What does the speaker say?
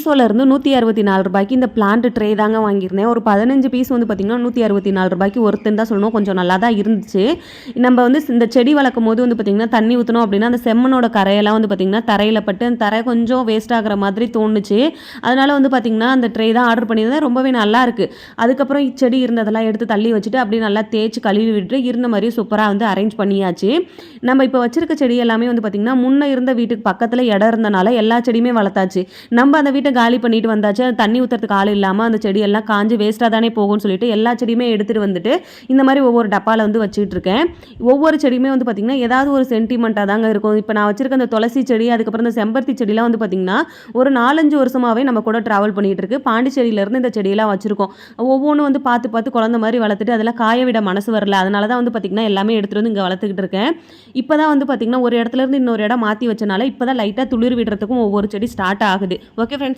மீஷோலேருந்து ரூ. 164 இந்த plant tray தாங்க வாங்கியிருந்தேன். ஒரு 15 பீஸ் வந்து பார்த்திங்கன்னா ரூ. 164 ஒர்த்துன்னு தான் சொல்லணும். கொஞ்சம் நல்லா தான் இருந்துச்சு. நம்ம வந்து இந்த செடி வளர்க்கும்போது வந்து பார்த்திங்கன்னா தண்ணி ஊற்றணும் அப்படின்னா அந்த செம்மண்ணோட கரையெல்லாம் வந்து பார்த்திங்கன்னா தரையில் பட்டு அந்த தரை கொஞ்சம் வேஸ்ட் ஆகிற மாதிரி தோணுச்சு. அதனால் வந்து பார்த்திங்கன்னா அந்த ட்ரே தான் ஆர்டர் பண்ணியிருந்தேன். ரொம்பவே நல்லாயிருக்கு. அதுக்கப்புறம் செடி இருந்ததெல்லாம் எடுத்து தள்ளி வச்சுட்டு அப்படியே நல்லா தேய்ச்சி கழுவி விட்டு இருந்த மாதிரியே சூப்பராக வந்து அரேஞ்ச் பண்ணியாச்சு. நம்ம இப்போ வச்சிருக்க செடி எல்லாமே வந்து பார்த்திங்கன்னா முன்ன இருந்த வீட்டுக்கு பக்கத்தில் இடம் இருந்தனால எல்லா செடியுமே வளர்த்தாச்சு. நம்ம அந்த வீட்டை காலி பண்ணிட்டு வந்தாச்சு. அது தண்ணி ஊற்றுறதுக்கு ஆள் இல்லாமல் அந்த செடியெல்லாம் காஞ்சு வேஸ்ட்டாக தானே போகும்னு சொல்லிட்டு எல்லா செடியுமே எடுத்துகிட்டு வந்துட்டு இந்த மாதிரி ஒவ்வொரு டப்பாவில் வந்து வச்சுக்கிட்டு இருக்கேன். ஒவ்வொரு செடியுமே வந்து பார்த்திங்கன்னா ஏதாவது ஒரு சென்டிமெண்ட்டாக தாங்க இருக்கும். இப்போ நான் வச்சிருக்க அந்த துளசி செடி அதுக்கப்புறம் இந்த செம்பருத்தி செடிலாம் வந்து பார்த்திங்கன்னா ஒரு 4-5 வருஷமாகவே நம்ம கூட ட்ராவல் பண்ணிகிட்டு இருக்கு. பாண்டிச்சேரியிலேருந்து இந்த செடியெல்லாம் வச்சுருக்கோம். ஒவ்வொன்றும் வந்து பார்த்து பார்த்து குழந்த மாதிரி வளர்த்துட்டு அதெல்லாம் காய விட மனசு வரல. அதனால தான் வந்து பார்த்திங்கன்னா எல்லாமே எடுத்துகிட்டு வந்து இங்கே வளர்த்துக்கிட்டு இருக்கேன். இப்போ தான் வந்து பார்த்திங்கன்னா ஒரு இடத்துலேருந்து இன்னொரு இடம் மாற்றி வச்சனால இப்போ தான் லைட்டாக துளிர் விடுறதுக்கும் ஒவ்வொரு செடி ஸ்டார்ட் ஆகுது. Okay friends.